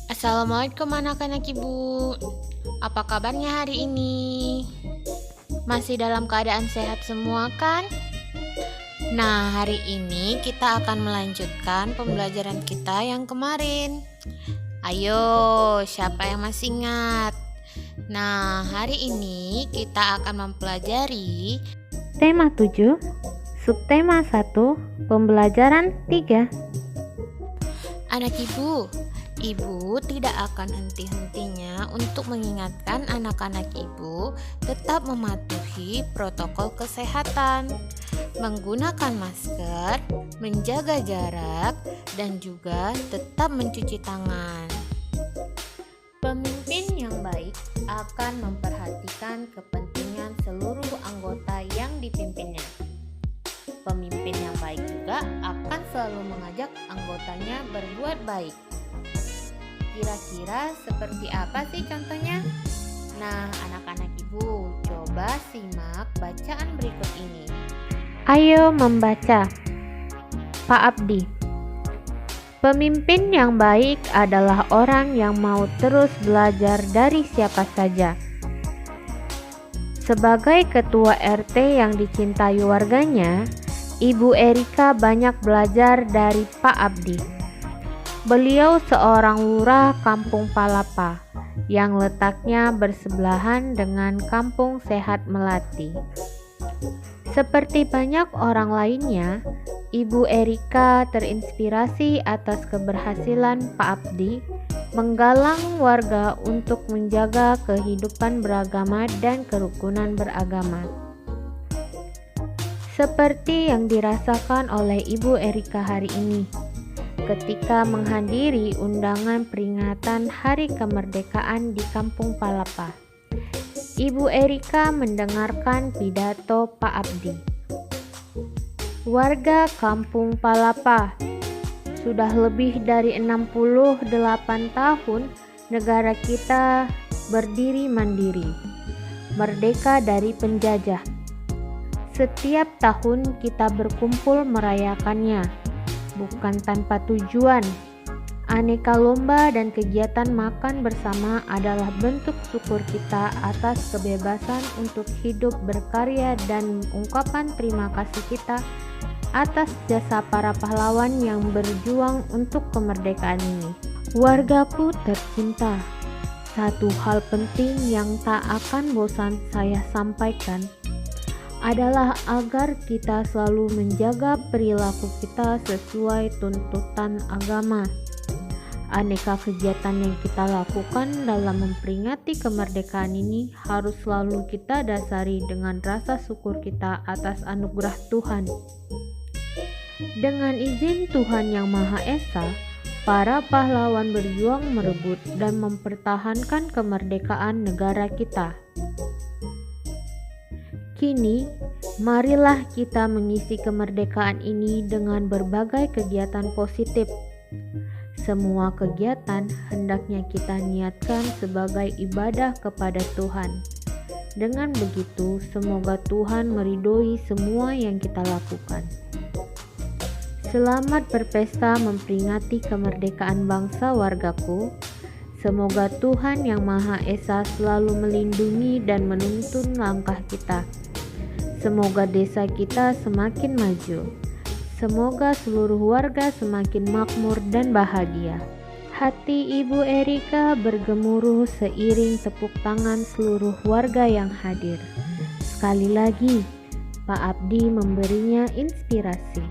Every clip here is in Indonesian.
Assalamualaikum anak-anak ibu. Apa kabarnya hari ini? Masih dalam keadaan sehat semua kan? Nah, hari ini kita akan melanjutkan pembelajaran kita yang kemarin. Ayo, siapa yang masih ingat? Nah, hari ini kita akan mempelajari Tema 7, Subtema 1, Pembelajaran 3. anak ibu. Ibu tidak akan henti-hentinya untuk mengingatkan anak-anak ibu tetap mematuhi protokol kesehatan, menggunakan masker, menjaga jarak, dan juga tetap mencuci tangan. Pemimpin yang baik akan memperhatikan kepentingan seluruh anggota yang dipimpinnya. Pemimpin yang baik juga akan selalu mengajak anggotanya berbuat baik. Kira-kira seperti apa sih contohnya? Nah, anak-anak ibu, coba simak bacaan berikut ini. Ayo membaca. Pak Abdi. Pemimpin yang baik adalah orang yang mau terus belajar dari siapa saja. Sebagai ketua RT yang dicintai warganya, Ibu Erika banyak belajar dari Pak Abdi. Beliau seorang lurah Kampung Palapa yang letaknya bersebelahan dengan Kampung Sehat Melati. Seperti banyak orang lainnya, Ibu Erika terinspirasi atas keberhasilan Pak Abdi menggalang warga untuk menjaga kehidupan beragama dan kerukunan beragama. Seperti yang dirasakan oleh Ibu Erika hari ini ketika menghadiri undangan peringatan Hari Kemerdekaan di Kampung Palapa. Ibu Erika mendengarkan pidato Pak Abdi. Warga Kampung Palapa, sudah lebih dari 68 tahun negara kita berdiri mandiri, merdeka dari penjajah. Setiap tahun kita berkumpul merayakannya, bukan tanpa tujuan. Aneka lomba dan kegiatan makan bersama adalah bentuk syukur kita atas kebebasan untuk hidup berkarya dan ungkapan terima kasih kita atas jasa para pahlawan yang berjuang untuk kemerdekaan ini. Wargaku tercinta, satu hal penting yang tak akan bosan saya sampaikan adalah agar kita selalu menjaga perilaku kita sesuai tuntutan agama. Aneka kegiatan yang kita lakukan dalam memperingati kemerdekaan ini harus selalu kita dasari dengan rasa syukur kita atas anugerah Tuhan. Dengan izin Tuhan Yang Maha Esa, para pahlawan berjuang merebut dan mempertahankan kemerdekaan negara kita. Kini, marilah kita mengisi kemerdekaan ini dengan berbagai kegiatan positif. Semua kegiatan hendaknya kita niatkan sebagai ibadah kepada Tuhan. Dengan begitu, semoga Tuhan meridhoi semua yang kita lakukan. Selamat berpesta memperingati kemerdekaan bangsa wargaku. Semoga Tuhan Yang Maha Esa selalu melindungi dan menuntun langkah kita. Semoga desa kita semakin maju. Semoga seluruh warga semakin makmur dan bahagia. Hati Ibu Erika bergemuruh seiring tepuk tangan seluruh warga yang hadir. Sekali lagi, Pak Abdi memberinya inspirasi.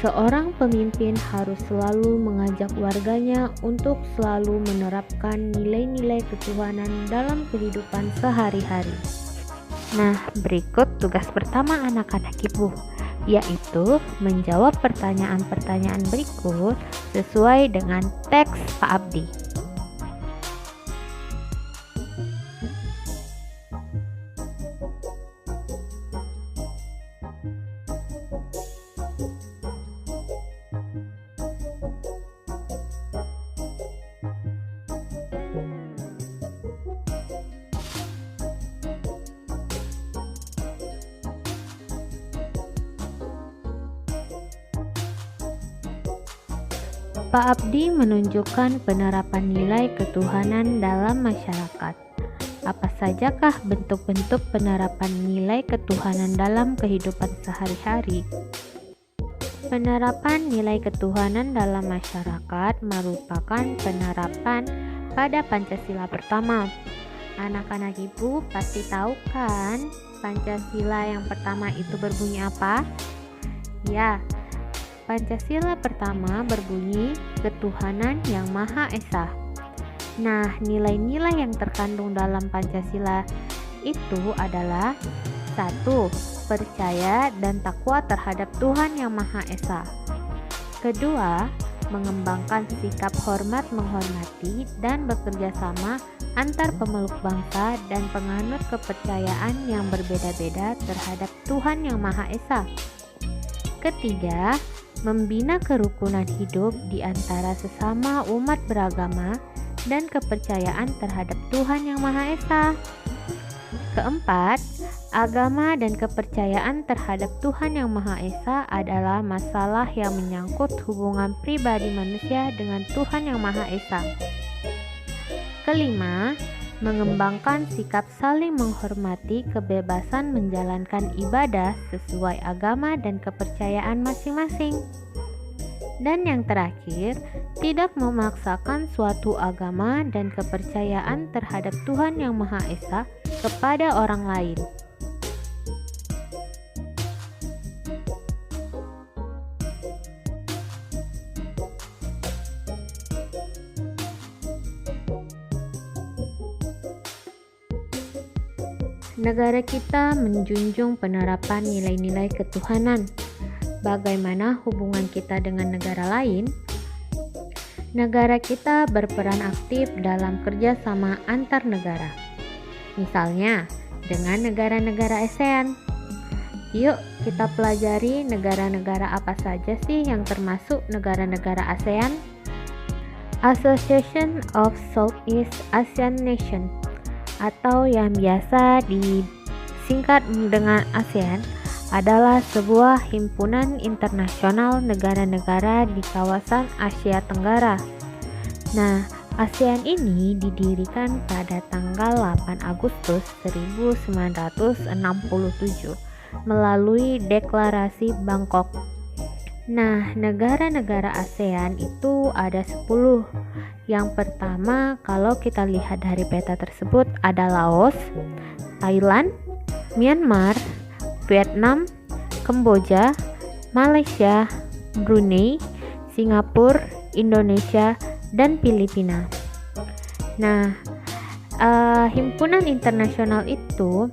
Seorang pemimpin harus selalu mengajak warganya untuk selalu menerapkan nilai-nilai ketuhanan dalam kehidupan sehari-hari. Nah, berikut tugas pertama anak-anak ibu, yaitu menjawab pertanyaan-pertanyaan berikut sesuai dengan teks Pak Abdi. Pak Abdi menunjukkan penerapan nilai ketuhanan dalam masyarakat. Apa sajakah bentuk-bentuk penerapan nilai ketuhanan dalam kehidupan sehari-hari? Penerapan nilai ketuhanan dalam masyarakat merupakan penerapan pada Pancasila pertama. Anak-anak ibu pasti tahu kan Pancasila yang pertama itu berbunyi apa? Ya, Pancasila pertama berbunyi ketuhanan yang Maha Esa. Nah, nilai-nilai yang terkandung dalam Pancasila itu adalah 1. Percaya dan takwa terhadap Tuhan yang Maha Esa. Kedua, mengembangkan sikap hormat menghormati dan bekerja sama antar pemeluk bangsa dan penganut kepercayaan yang berbeda-beda terhadap Tuhan yang Maha Esa. Ketiga, membina kerukunan hidup di antara sesama umat beragama dan kepercayaan terhadap Tuhan yang Maha Esa. Keempat, agama dan kepercayaan terhadap Tuhan yang Maha Esa adalah masalah yang menyangkut hubungan pribadi manusia dengan Tuhan yang Maha Esa. Kelima, mengembangkan sikap saling menghormati kebebasan menjalankan ibadah sesuai agama dan kepercayaan masing-masing. Dan yang terakhir, tidak memaksakan suatu agama dan kepercayaan terhadap Tuhan yang Maha Esa kepada orang lain. Negara kita menjunjung penerapan nilai-nilai ketuhanan. Bagaimana hubungan kita dengan negara lain? Negara kita berperan aktif dalam kerjasama antar negara. Misalnya, dengan negara-negara ASEAN. Yuk kita pelajari negara-negara apa saja sih yang termasuk negara-negara ASEAN? Association of Southeast Asian Nations, atau yang biasa disingkat dengan ASEAN, adalah sebuah himpunan internasional negara-negara di kawasan Asia Tenggara. Nah, ASEAN ini didirikan pada tanggal 8 Agustus 1967 melalui Deklarasi Bangkok. Nah, negara-negara ASEAN itu ada 10. Yang pertama, kalau kita lihat dari peta tersebut ada Laos, Thailand, Myanmar, Vietnam, Kamboja, Malaysia, Brunei, Singapura, Indonesia, dan Filipina. Nah, himpunan internasional itu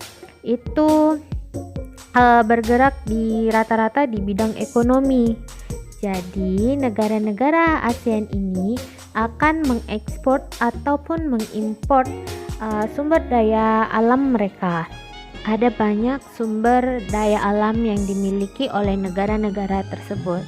bergerak di rata-rata di bidang ekonomi. Jadi, negara-negara ASEAN ini akan mengekspor ataupun mengimpor sumber daya alam mereka. Ada banyak sumber daya alam yang dimiliki oleh negara-negara tersebut.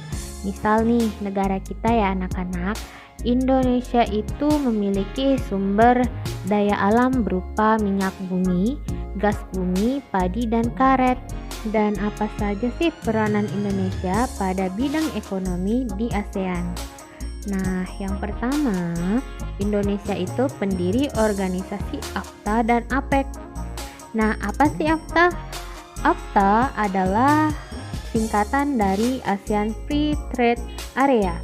Misal nih, negara kita ya anak-anak, Indonesia itu memiliki sumber daya alam berupa minyak bumi, gas bumi, padi, dan karet. Dan apa saja sih peranan Indonesia pada bidang ekonomi di ASEAN? Nah, yang pertama, Indonesia itu pendiri organisasi AFTA dan APEC. Nah, apa sih AFTA? AFTA adalah singkatan dari ASEAN Free Trade Area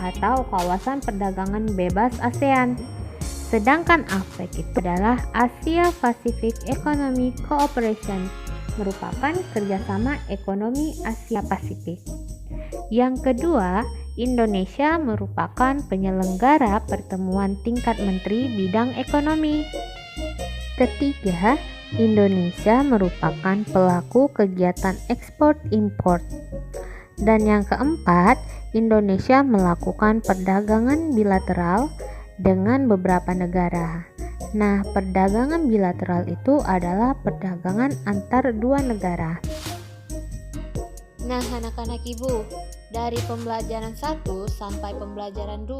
atau kawasan perdagangan bebas ASEAN. Sedangkan APEC itu adalah Asia Pacific Economic Cooperation, merupakan kerjasama ekonomi Asia Pasifik. Yang kedua, Indonesia merupakan penyelenggara pertemuan tingkat menteri bidang ekonomi. Ketiga, Indonesia merupakan pelaku kegiatan ekspor-impor. Dan yang keempat, Indonesia melakukan perdagangan bilateral dengan beberapa negara. Nah, perdagangan bilateral itu adalah perdagangan antar dua negara. Nah, anak-anak ibu, dari pembelajaran 1 sampai pembelajaran 2,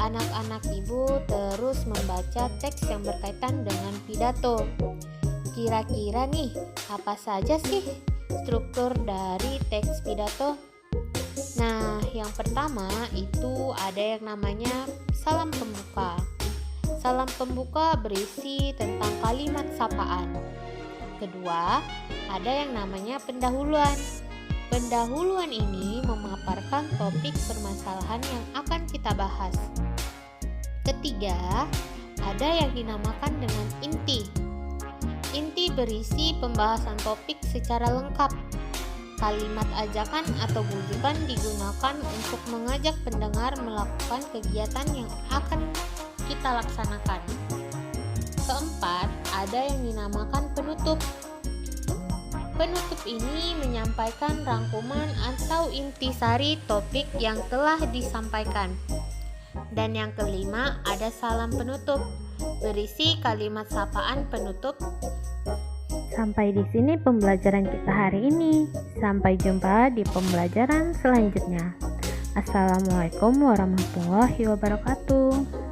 anak-anak ibu terus membaca teks yang berkaitan dengan pidato. Kira-kira nih, apa saja sih struktur dari teks pidato? Nah, yang pertama itu ada yang namanya salam pembuka. Salam pembuka berisi tentang kalimat sapaan. Kedua, ada yang namanya pendahuluan. Pendahuluan ini memaparkan topik permasalahan yang akan kita bahas. Ketiga, ada yang dinamakan dengan inti. Inti berisi pembahasan topik secara lengkap. Kalimat ajakan atau bujukan digunakan untuk mengajak pendengar melakukan kegiatan yang akan kita laksanakan. Keempat, ada yang dinamakan penutup. Penutup ini menyampaikan rangkuman atau intisari topik yang telah disampaikan. Dan yang kelima, ada salam penutup, berisi kalimat sapaan penutup. Sampai di sini pembelajaran kita hari ini. Sampai jumpa di pembelajaran selanjutnya. Assalamualaikum warahmatullahi wabarakatuh.